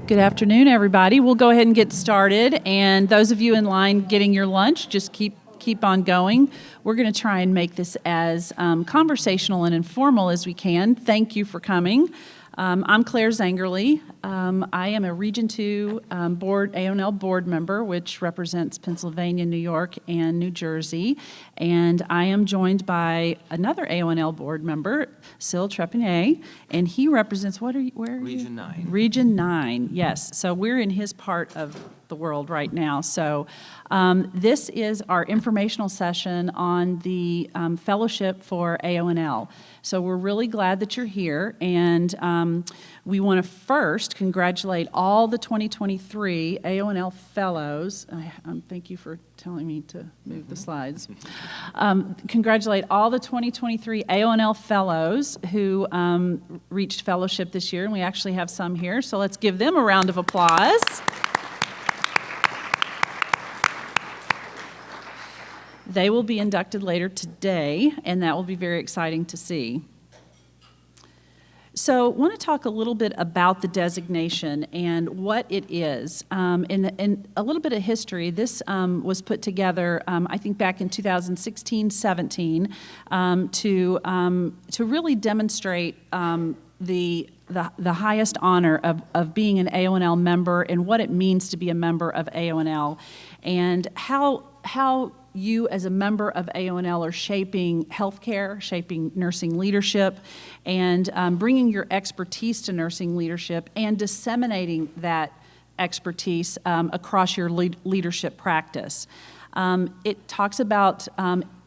Good afternoon, everybody. We'll go ahead and get started. And those of you in line getting your lunch, just keep on going. We're going to try and make this as conversational and informal as we can. Thank you for coming. I'm Claire Zangerly. I am a Region 2 AONL board member, which represents Pennsylvania, New York, and New Jersey. And I am joined by another AONL board member, Syl Trepanier, and he represents, where are you? Region 9. Region 9, yes. So we're in his part of the world right now. So this is our informational session on the fellowship for AONL. So we're really glad that you're here, and we want to first congratulate all the 2023 AONL fellows. Thank you for telling me to move the slides. Congratulate all the 2023 AONL fellows who reached fellowship this year, and we actually have some here, so let's give them a round of applause. They will be inducted later today, and that will be very exciting to see. So I want to talk a little bit about the designation and what it is. In a little bit of history, this was put together, I think, back in 2016-17 to really demonstrate the highest honor of being an AONL member and what it means to be a member of AONL, and how you as a member of AONL are shaping healthcare, shaping nursing leadership, and bringing your expertise to nursing leadership and disseminating that expertise across your leadership practice. It talks about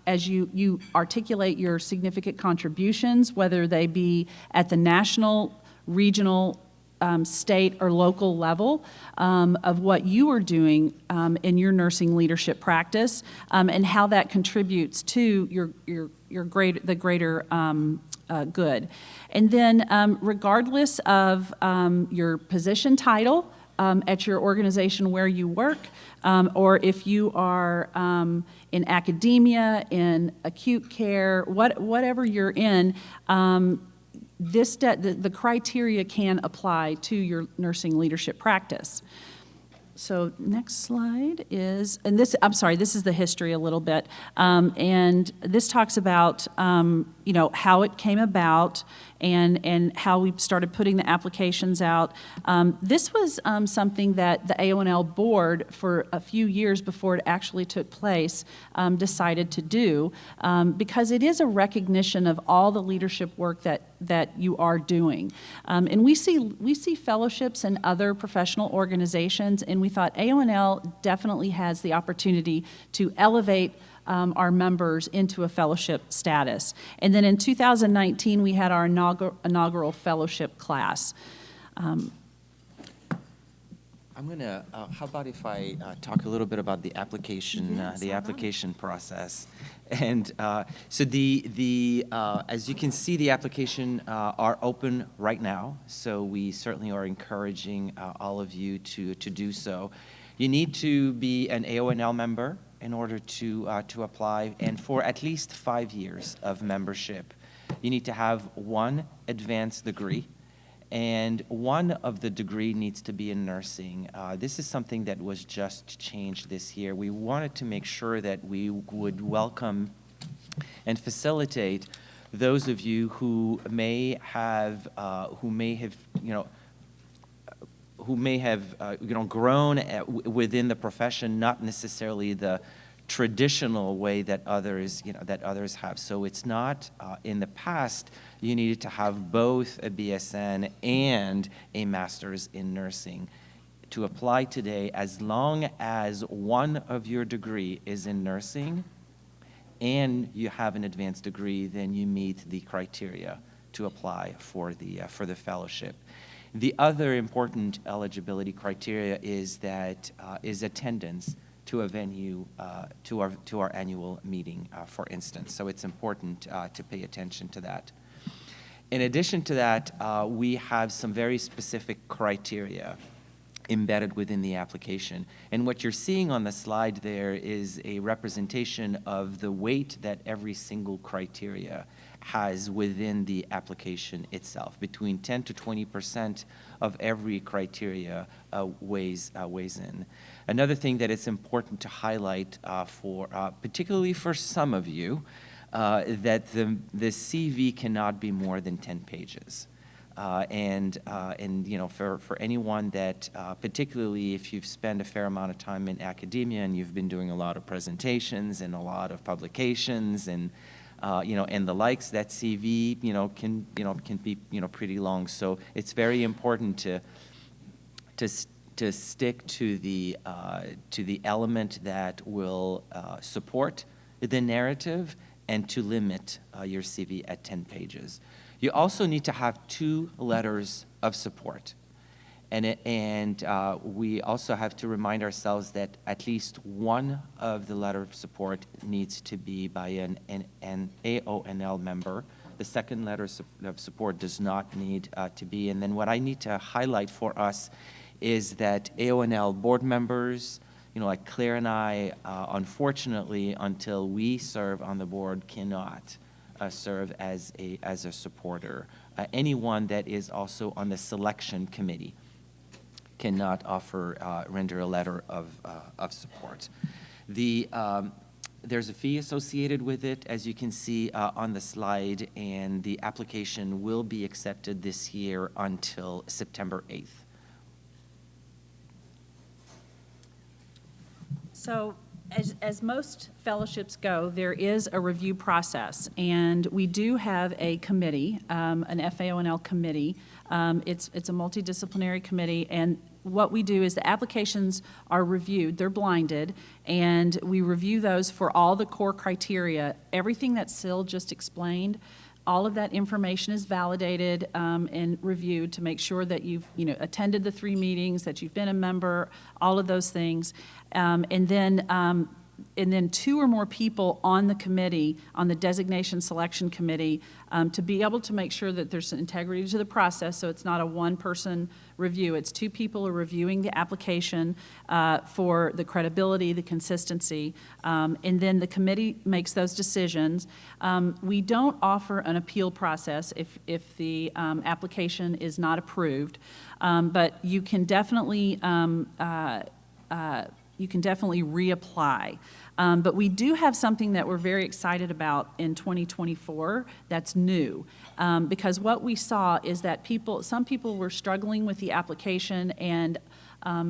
as you articulate your significant contributions, whether they be at the national, regional, state or local level of what you are doing in your nursing leadership practice, and how that contributes to the greater good. And then regardless of your position title at your organization where you work, or if you are in academia, in acute care, whatever you're in, the criteria can apply to your nursing leadership practice. So next slide is, and this, I'm sorry, this is the history a little bit, and this talks about how it came about and how we started putting the applications out. This was something that the AONL board, for a few years before it actually took place, decided to do, because it is a recognition of all the leadership work that you are doing. And we see fellowships in other professional organizations, and we thought AONL definitely has the opportunity to elevate our members into a fellowship status. And then in 2019, we had our inaugural fellowship class. I'm going to, how about if I talk a little bit about the application, yes, the application process. And so as you can see, the application are open right now. So we certainly are encouraging all of you to do so. You need to be an AONL member in order to apply, and for at least 5 years of membership. You need to have one advanced degree, and one of the degree needs to be in nursing. This is something that was just changed this year. We wanted to make sure that we would welcome and facilitate those of you who may have grown within the profession, not necessarily the traditional way that others have. So it's not, in the past, you needed to have both a BSN and a master's in nursing. To apply today, as long as one of your degree is in nursing and you have an advanced degree, then you meet the criteria to apply for the fellowship. The other important eligibility criteria is attendance to a venue, to our annual meeting, for instance. So it's important to pay attention to that. In addition to that, we have some very specific criteria. embedded within the application. And what you're seeing on the slide there is a representation of the weight that every single criteria has within the application itself. Between 10 to 20% of every criteria weighs in. Another thing that it's important to highlight particularly for some of you, that the CV cannot be more than 10 pages. And you know, for anyone that, particularly if you've spent a fair amount of time in academia and you've been doing a lot of presentations and a lot of publications and you know, and the likes, that CV, you know, can be, you know, pretty long. So it's very important to stick to the element that will support the narrative and to limit your CV at 10 pages. You also need to have 2 letters of support. And we also have to remind ourselves that at least one of the letter of support needs to be by an AONL member. The second letter of support does not need to be. And then what I need to highlight for us is that AONL board members, you know, like Claire and I, unfortunately, until we serve on the board, cannot serve as a supporter. Anyone that is also on the selection committee cannot render a letter of support. There's a fee associated with it, as you can see on the slide, and the application will be accepted this year until September 8th. So as most fellowships go, there is a review process, and we do have a committee, an FAONL committee. It's a multidisciplinary committee, and what we do is the applications are reviewed, they're blinded, and we review those for all the core criteria. Everything that Syl just explained, all of that information is validated and reviewed to make sure that you've attended the 3 meetings, that you've been a member, all of those things. And then 2 or more people on the committee, on the designation selection committee, to be able to make sure that there's integrity to the process, so it's not a one-person review. It's 2 people are reviewing the application for the credibility, the consistency, and then the committee makes those decisions. We don't offer an appeal process if the application is not approved, but you can definitely reapply. But we do have something that we're very excited about in 2024 that's new. Because what we saw is that some people were struggling with the application and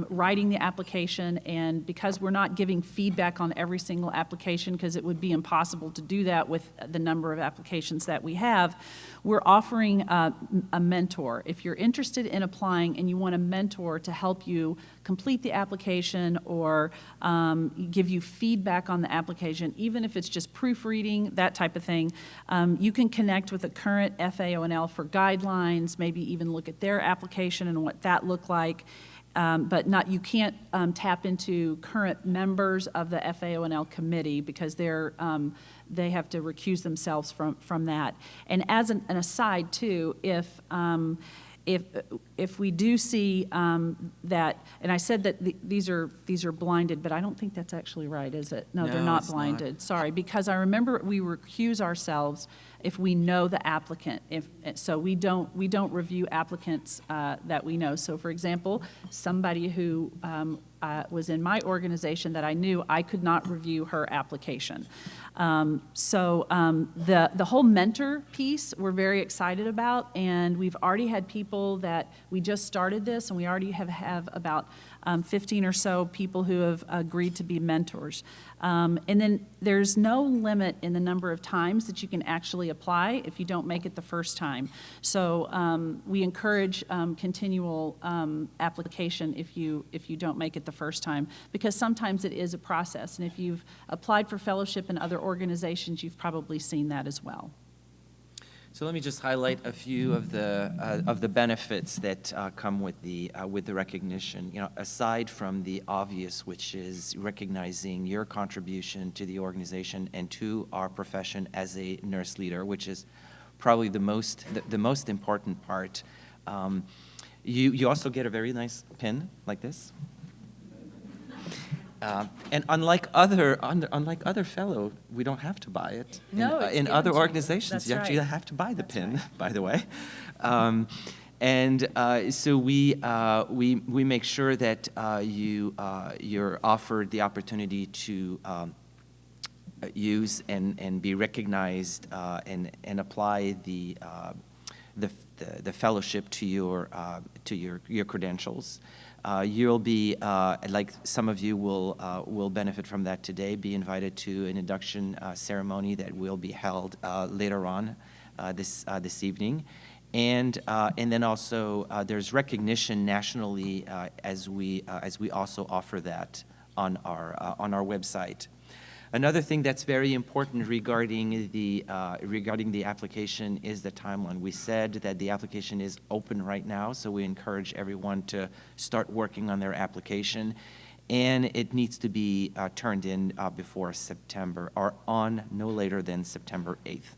writing the application, and because we're not giving feedback on every single application, because it would be impossible to do that with the number of applications that we have, we're offering a mentor. If you're interested in applying and you want a mentor to help you complete the application or give you feedback on the application, even if it's just proofreading, that type of thing, you can connect with a current FAONL for guidelines, maybe even look at their application and what that looked like. But you can't tap into current members of the FAONL committee because they have to recuse themselves from that. And as an aside too, if we do see that, and I said that these are blinded, but I don't think that's actually right, is it? No, they're not blinded. Not. Sorry, because I remember we recuse ourselves if we know the applicant. So we don't review applicants that we know. So for example, somebody who was in my organization that I knew, I could not review her application. So the whole mentor piece we're very excited about, and we've already had people that we just started this, and we already have about 15 or so people who have agreed to be mentors. And then there's no limit in the number of times that you can actually apply if you don't make it the first time. So we encourage continual application if you don't make it the first time, because sometimes it is a process. And if you've applied for fellowship in other organizations, you've probably seen that as well. So let me just highlight a few of the benefits that come with the recognition. You know, aside from the obvious, which is recognizing your contribution to the organization and to our profession as a nurse leader, which is probably the most important part. You also get a very nice pin like this. And unlike other fellow, we don't have to buy it. No, it's in given other to you. organizations, That's you actually right. have to buy the That's pin, right. by the way. So we make sure that you're offered the opportunity to use and be recognized and apply the fellowship to your credentials. You'll be, like some of you will benefit from that today, be invited to an induction ceremony that will be held later on this evening. And then also there's recognition nationally as we also offer that on our website. Another thing that's very important regarding the application is the timeline. We said that the application is open right now, so we encourage everyone to start working on their application, and it needs to be turned in before September, or on no later than September 8th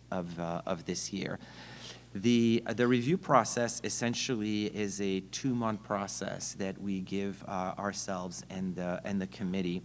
of this year. The review process essentially is a 2-month process that we give ourselves and the committee.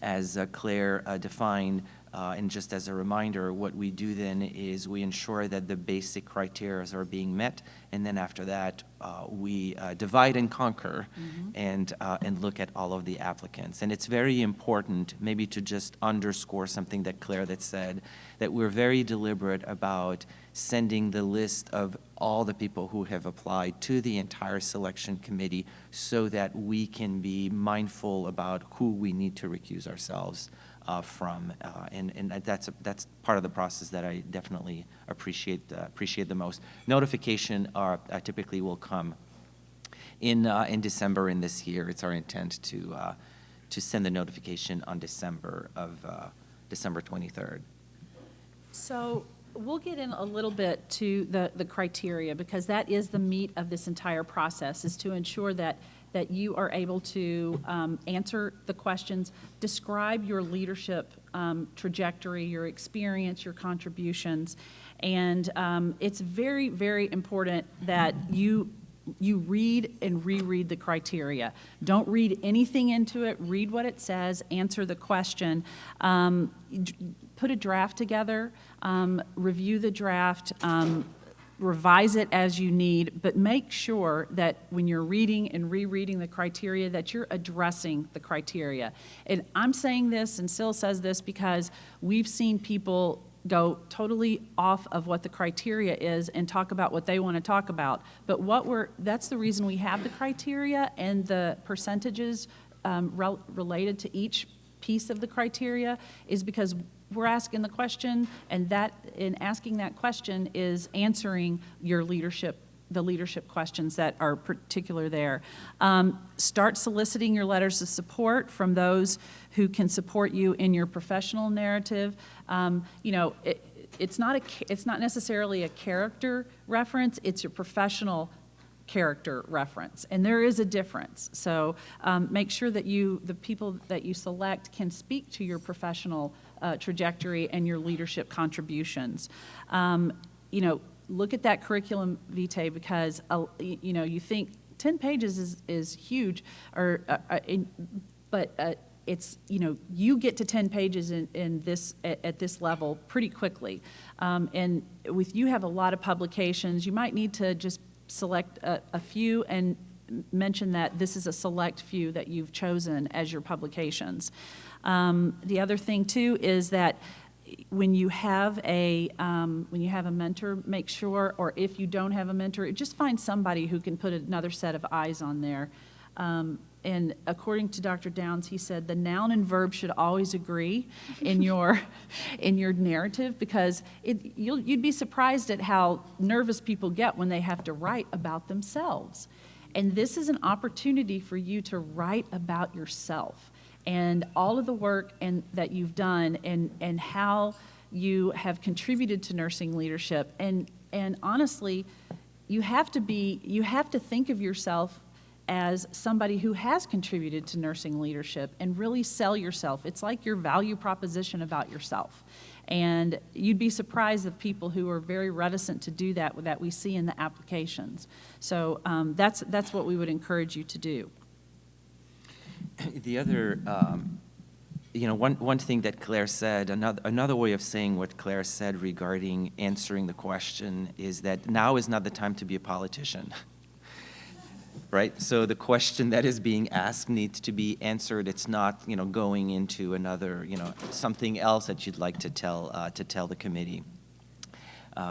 As Claire defined, and just as a reminder, what we do then is we ensure that the basic criteria are being met, and then after that, we divide and conquer and look at all of the applicants. And it's very important, maybe to just underscore something that Claire said, that we're very deliberate about sending the list of all the people who have applied to the entire selection committee so that we can be mindful about who we need to recuse ourselves from. And that's part of the process that I definitely appreciate the most. Notification typically will come in December in this year. It's our intent to send the notification on December 23rd. So we'll get in a little bit to the criteria, because that is the meat of this entire process, is to ensure that you are able to answer the questions, describe your leadership trajectory, your experience, your contributions. And it's very, very important that you read and reread the criteria. Don't read anything into it. Read what it says. Answer the question. Put a draft together. Review the draft. Revise it as you need, but make sure that when you're reading and rereading the criteria that you're addressing the criteria. And I'm saying this, and Syl says this, because we've seen people go totally off of what the criteria is and talk about what they want to talk about. But that's the reason we have the criteria and the percentages related to each piece of the criteria, is because we're asking the question, and that in asking that question is answering the leadership questions that are particular there. Start soliciting your letters of support from those who can support you in your professional narrative. It's not necessarily a character reference, it's your professional character reference, and there is a difference. So make sure that the people that you select can speak to your professional trajectory and your leadership contributions. Look at that curriculum vitae, because you think 10 pages is huge, but it's you get to 10 pages in this at this level pretty quickly, and with you have a lot of publications, you might need to just select a few and mention that this is a select few that you've chosen as your publications. The other thing too is that when you have a mentor, make sure, or if you don't have a mentor, just find somebody who can put another set of eyes on there. And according to Dr. Downs, he said the noun and verb should always agree in your narrative, because you'd be surprised at how nervous people get when they have to write about themselves. And this is an opportunity for you to write about yourself and all of the work that you've done, and how you have contributed to nursing leadership. And honestly, you have to think of yourself as somebody who has contributed to nursing leadership and really sell yourself. It's like your value proposition about yourself. And you'd be surprised of people who are very reticent to do that we see in the applications. So that's what we would encourage you to do. The other, one thing that Claire said, another way of saying what Claire said regarding answering the question is that now is not the time to be a politician, right? So the question that is being asked needs to be answered. It's not, going into another, something else that you'd like to tell the committee.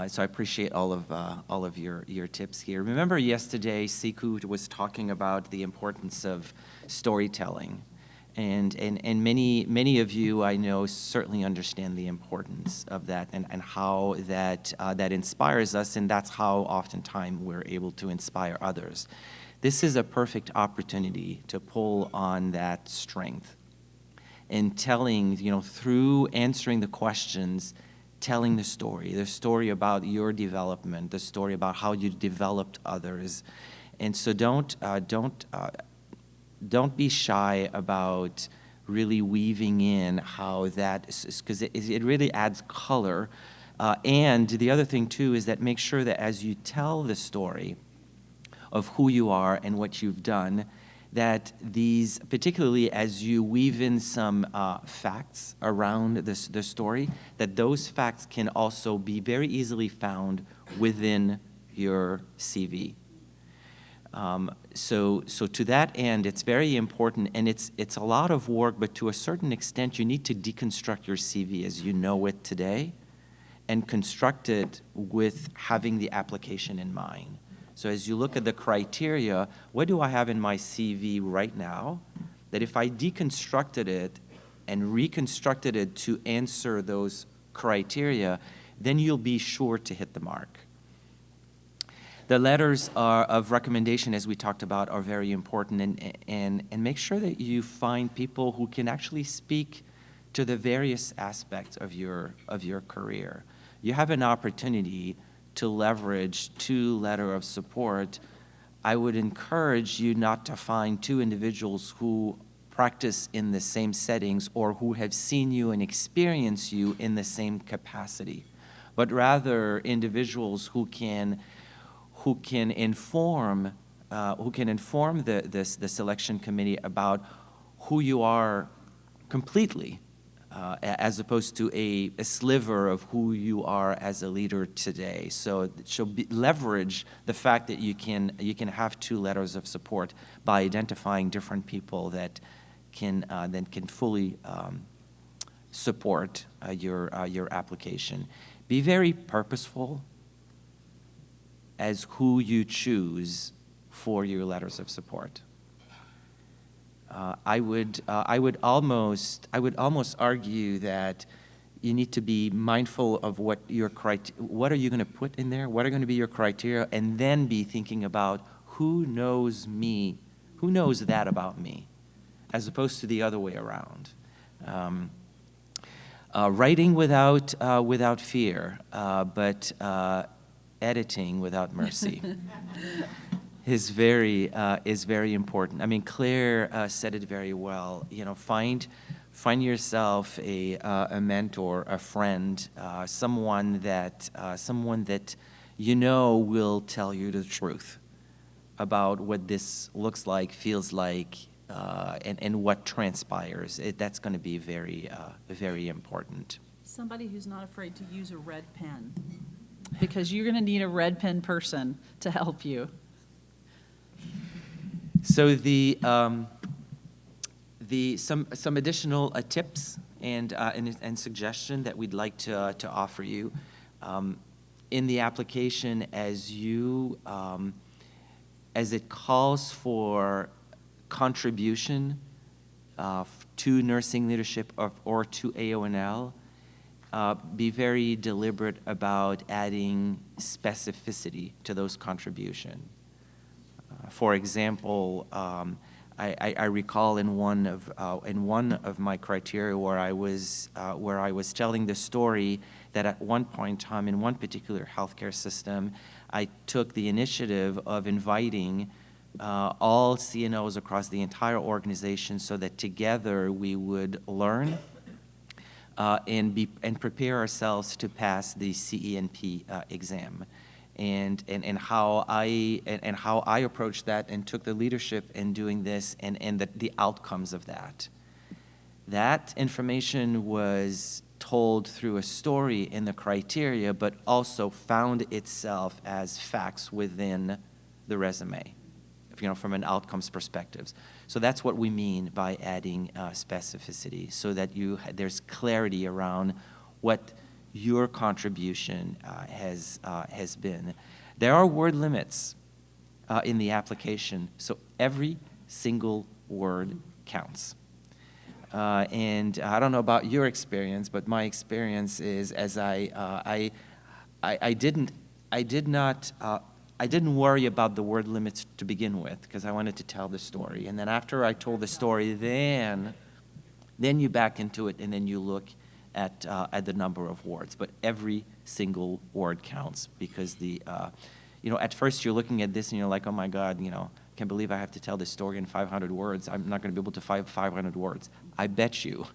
So I appreciate all of your tips here. Remember yesterday, Siku was talking about the importance of storytelling, and many of you I know certainly understand the importance of that and how that inspires us, and that's how oftentimes we're able to inspire others. This is a perfect opportunity to pull on that strength and telling, through answering the questions, telling the story about your development, the story about how you developed others. And so don't be shy about really weaving in how that, because it really adds color. And the other thing too is that make sure that as you tell the story of who you are and what you've done, that these, particularly as you weave in some facts around the story, that those facts can also be very easily found within your CV. So to that end, it's very important, and it's a lot of work, but to a certain extent, you need to deconstruct your CV as you know it today and construct it with having the application in mind. So as you look at the criteria, what do I have in my CV right now that if I deconstructed it and reconstructed it to answer those criteria, then you'll be sure to hit the mark. The letters of recommendation, as we talked about, are very important, and make sure that you find people who can actually speak to the various aspects of your career. You have an opportunity to leverage 2 letters of support. I would encourage you not to find 2 individuals who practice in the same settings or who have seen you and experienced you in the same capacity, but rather individuals who can inform the selection committee about who you are completely, as opposed to a sliver of who you are as a leader today. So leverage the fact that you can have 2 letters of support by identifying different people that can fully support your application. Be very purposeful as who you choose for your letters of support. I would almost argue that you need to be mindful of what are you going to put in there, what are going to be your criteria, and then be thinking about who knows me, who knows that about me, as opposed to the other way around. Writing without fear, but editing without mercy. is very important. I mean, Claire said it very well. Find yourself a mentor, a friend, someone that will tell you the truth about what this looks like, feels like, and what transpires. That's going to be very important. Somebody who's not afraid to use a red pen, because you're going to need a red pen person to help you. So some additional tips and suggestion that we'd like to offer you in the application as it calls for contribution to nursing leadership or to AONL. Be very deliberate about adding specificity to those contributions. For example, I recall in one of my criteria where I was telling the story that at one point in time in one particular healthcare system, I took the initiative of inviting all CNOs across the entire organization so that together we would learn, and prepare ourselves to pass the CENP exam. And how I approached that and took the leadership in doing this and the outcomes of that. That information was told through a story in the criteria, but also found itself as facts within the resume, from an outcomes perspective. So that's what we mean by adding specificity, so that there's clarity around what your contribution has been. There are word limits in the application, so every single word counts. And I don't know about your experience, but my experience is, as I didn't worry about the word limits to begin with, because I wanted to tell the story. And then after I told the story, then you back into it, and then you look at the number of words. But every single word counts, because at first you're looking at this and you're like, oh my God, can't believe I have to tell this story in 500 words. I'm not going to be able to find 500 words. I bet you,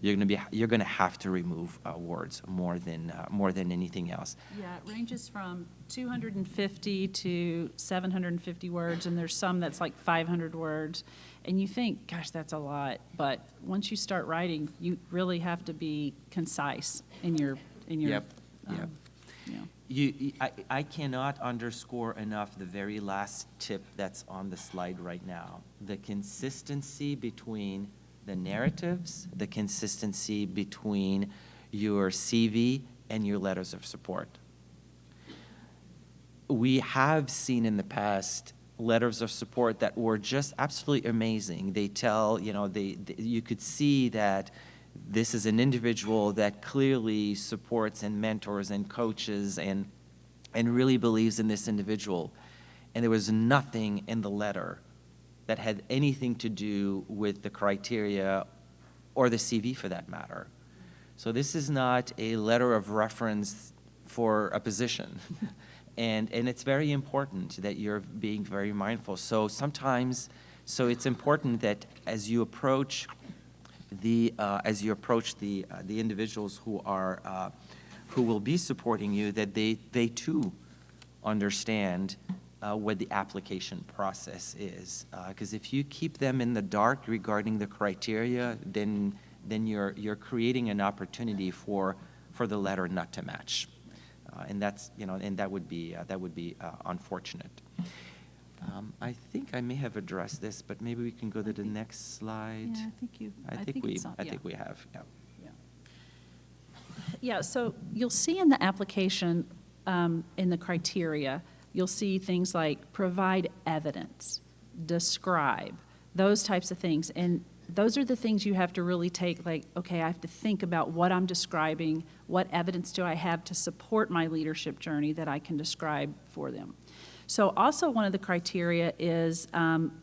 you're going to have to remove words more than anything else. Yeah, it ranges from 250 to 750 words, and there's some that's like 500 words. And you think, gosh, that's a lot. But once you start writing, you really have to be concise in your. Yep. I cannot underscore enough the very last tip that's on the slide right now. The consistency between the narratives, the consistency between your CV and your letters of support. We have seen in the past letters of support that were just absolutely amazing. They tell, you could see that this is an individual that clearly supports and mentors and coaches and really believes in this individual. And there was nothing in the letter that had anything to do with the criteria or the CV for that matter. So this is not a letter of reference for a position. And it's very important that you're being very mindful. So it's important that as you approach the individuals who will be supporting you, that they too understand what the application process is. Because if you keep them in the dark regarding the criteria, then you're creating an opportunity for the letter not to match, and that would be unfortunate. I think I may have addressed this, but maybe we can go to the next slide. Yeah, I think we have. Yeah. Yeah, so you'll see in the application, in the criteria, you'll see things like provide evidence, describe, those types of things. And those are the things you have to really take, like, okay, I have to think about what I'm describing, what evidence do I have to support my leadership journey that I can describe for them. So also one of the criteria is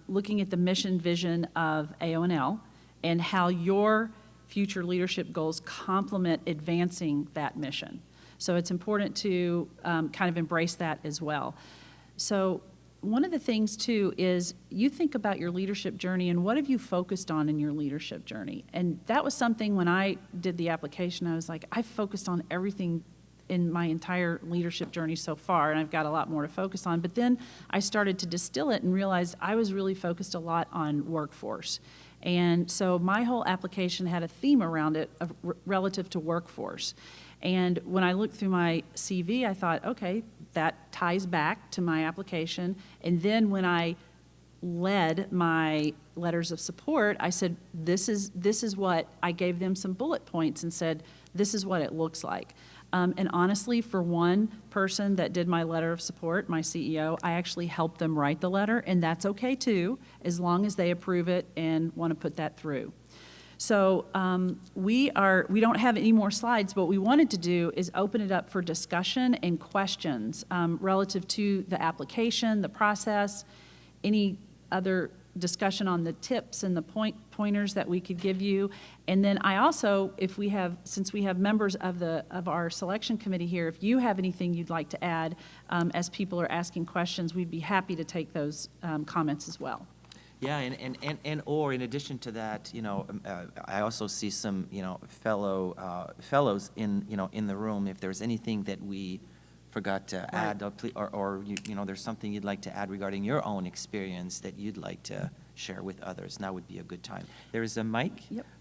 looking at the mission vision of AONL and how your future leadership goals complement advancing that mission. So it's important to kind of embrace that as well. So one of the things too is you think about your leadership journey and what have you focused on in your leadership journey. And that was something when I did the application, I was like, I focused on everything in my entire leadership journey so far, and I've got a lot more to focus on. But then I started to distill it and realized I was really focused a lot on workforce. And so my whole application had a theme around it relative to workforce. And when I looked through my CV, I thought, okay, that ties back to my application. And then when I led my letters of support, I said, this is what, I gave them some bullet points and said, this is what it looks like. And honestly, for one person that did my letter of support, my CEO, I actually helped them write the letter, and that's okay too, as long as they approve it and want to put that through. So we don't have any more slides, but what we wanted to do is open it up for discussion and questions relative to the application, the process, any other discussion on the tips and the pointers that we could give you. And then I also, since we have members of our selection committee here, if you have anything you'd like to add as people are asking questions, we'd be happy to take those comments as well. Yeah, and or in addition to that, I also see some, fellows in, in the room. If there's anything that we forgot to add, or there's something you'd like to add regarding your own experience that you'd like to share with others, now would be a good time. There is a mic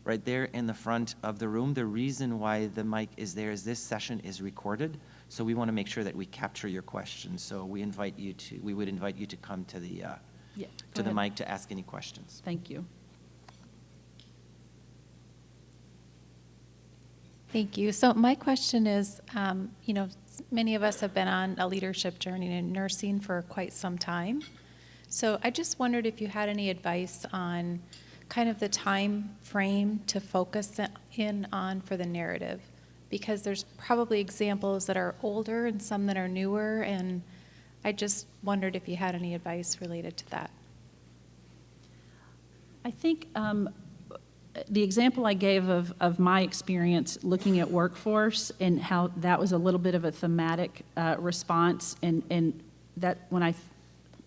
right there in the front of the room. The reason why the mic is there is this session is recorded, so we want to make sure that we capture your questions. So we would invite you to come to the mic to ask any questions. Thank you. Thank you. So my question is, many of us have been on a leadership journey in nursing for quite some time. So I just wondered if you had any advice on kind of the time frame to focus in on for the narrative, because there's probably examples that are older and some that are newer, and I just wondered if you had any advice related to that. I think the example I gave of my experience looking at workforce and how that was a little bit of a thematic response, and that when I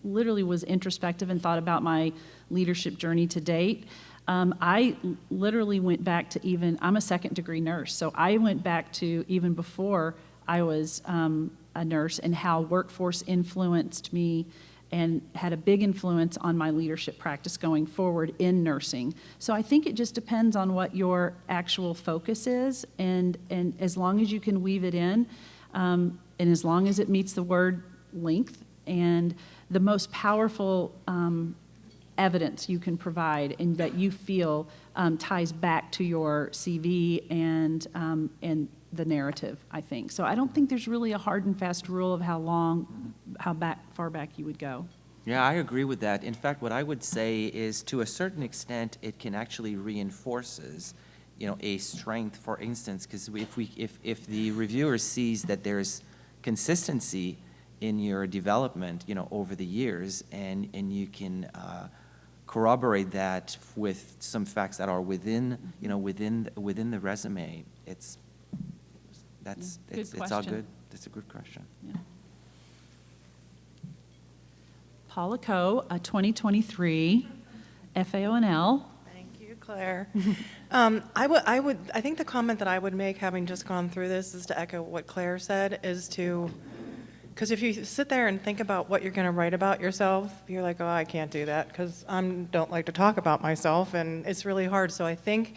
literally was introspective and thought about my leadership journey to date, I literally went back to I'm a second-degree nurse, so I went back to even before I was a nurse and how workforce influenced me and had a big influence on my leadership practice going forward in nursing. So I think it just depends on what your actual focus is, and as long as you can weave it in, and as long as it meets the word length, and the most powerful evidence you can provide and that you feel ties back to your CV and the narrative, I think. So I don't think there's really a hard and fast rule of how far back you would go. Yeah, I agree with that. In fact, what I would say is, to a certain extent, it can actually reinforces, a strength. For instance, because if the reviewer sees that there's consistency in your development, over the years, and you can corroborate that with some facts that are within the resume, it's all good. That's a good question. Yeah. Paula Coe, 2023 FAONL. Thank you, Claire. I think the comment that I would make, having just gone through this, is to echo what Claire said, because if you sit there and think about what you're going to write about yourself, you're like, oh, I can't do that because I don't like to talk about myself, and it's really hard. So I think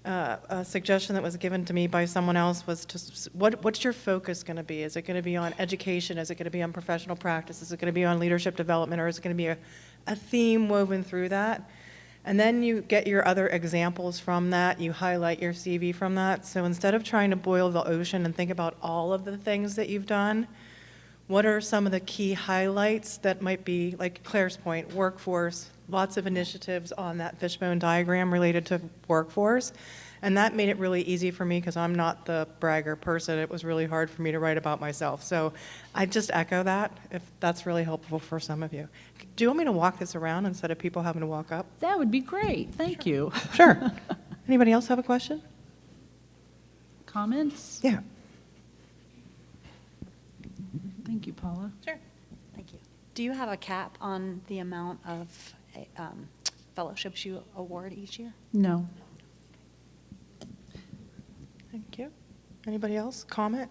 a suggestion that was given to me by someone else was just, what's your focus going to be? Is it going to be on education? Is it going to be on professional practice? Is it going to be on leadership development? Or is it going to be a theme woven through that? And then you get your other examples from that. You highlight your CV from that. So instead of trying to boil the ocean and think about all of the things that you've done, what are some of the key highlights that might be, like Claire's point, workforce, lots of initiatives on that fishbone diagram related to workforce. And that made it really easy for me because I'm not the bragger person. It was really hard for me to write about myself. So I just echo that, if that's really helpful for some of you. Do you want me to walk this around instead of people having to walk up? That would be great. Thank you. Sure. Anybody else have a question? Comments? Yeah. Thank you, Paula. Sure. Thank you. Do you have a cap on the amount of fellowships you award each year? No. Thank you. Anybody else? Comment?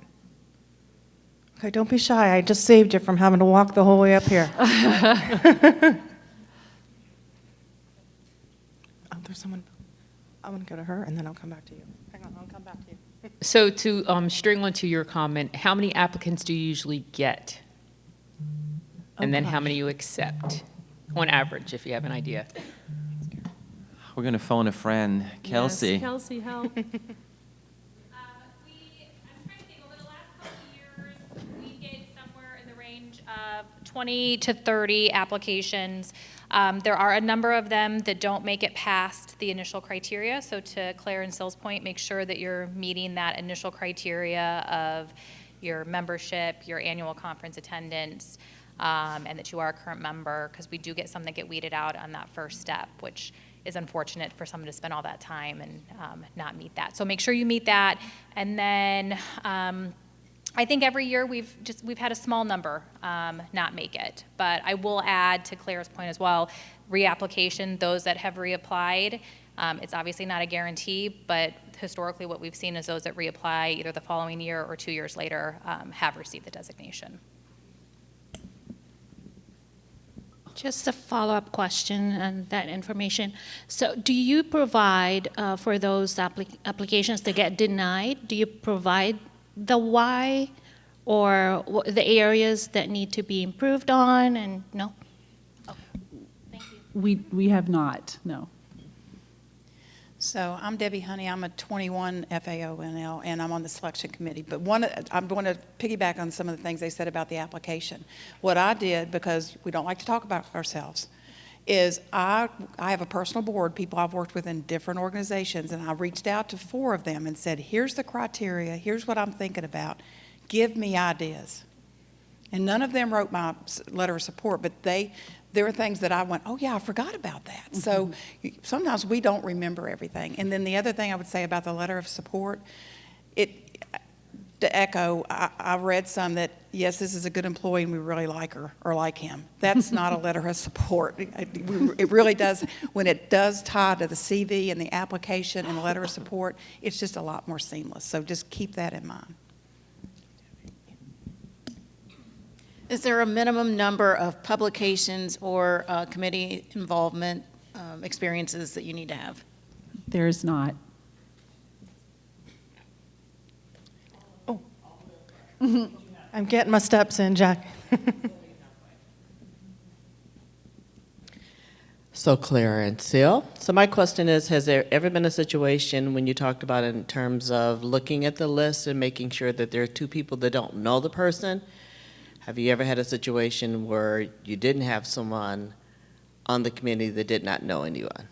Okay, don't be shy. I just saved you from having to walk the whole way up here. Oh, there's someone. I want to go to her, and then I'll come back to you. Hang on, I'll come back to you. So to string onto your comment, how many applicants do you usually get? And then how many you accept, on average, if you have an idea? We're going to phone a friend, Kelsey. Yes, Kelsey, help. I'm trying to think, over the last couple of years, we get somewhere in the range of 20 to 30 applications. There are a number of them that don't make it past the initial criteria. So to Claire and Sill's point, make sure that you're meeting that initial criteria of your membership, your annual conference attendance, and that you are a current member, because we do get some that get weeded out on that first step, which is unfortunate for someone to spend all that time and not meet that. So make sure you meet that. And then I think every year we've had a small number not make it. But I will add to Claire's point as well reapplication, those that have reapplied. It's obviously not a guarantee, but historically what we've seen is those that reapply either the following year or 2 years later have received the designation. Just a follow-up question on that information. So do you provide, for those applications that get denied, do you provide the why or the areas that need to be improved on, and no? Okay. Thank you. We have not, no. So I'm Debbie Honey. I'm a 21 FAONL, and I'm on the selection committee. But I'm going to piggyback on some of the things they said about the application. What I did, because we don't like to talk about ourselves, is I have a personal board, people I've worked with in different organizations, and I reached out to 4 of them and said, here's the criteria, here's what I'm thinking about, give me ideas. And none of them wrote my letter of support, but there were things that I went, oh yeah, I forgot about that. So sometimes we don't remember everything. And then the other thing I would say about the letter of support, to echo, I read some that, yes, this is a good employee and we really like her or like him. That's not a letter of support. It really does, when it does tie to the CV and the application and the letter of support, it's just a lot more seamless. So just keep that in mind. Is there a minimum number of publications or committee involvement experiences that you need to have? There is not. Oh. I'm getting my steps in, Jack. So Claire and Seal. So my question is, has there ever been a situation when you talked about it in terms of looking at the list and making sure that there are 2 people that don't know the person? Have you ever had a situation where you didn't have someone on the committee that did not know anyone?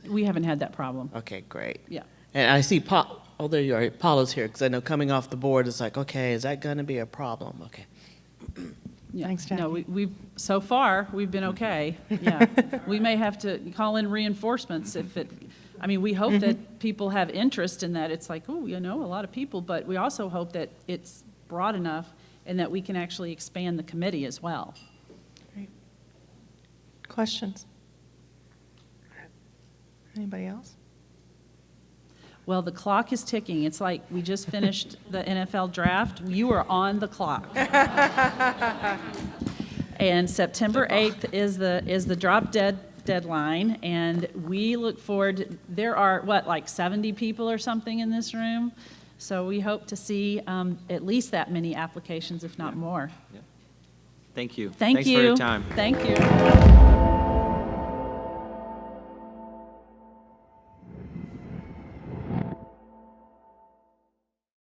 We haven't had that problem. Okay, great. Yeah. And I see Paul, oh, there you are, Paula's here, because I know coming off the board, it's like, okay, is that going to be a problem? Okay. Yeah. Thanks, No, Jackie. we've, so far, we've been okay. Yeah. We may have to call in reinforcements if it, I mean, we hope that people have interest in that. It's like, oh, you know, a lot of people, but we also hope that it's broad enough and that we can actually expand the committee as well. Great. Questions? Anybody else? Well, the clock is ticking. It's like we just finished the NFL draft. You are on the clock. And September 8th is the drop dead deadline, and we look forward. There are, what, like 70 people or something in this room? So we hope to see at least that many applications, if not more. Thank you. Thank Thanks you. for your time. Thank you.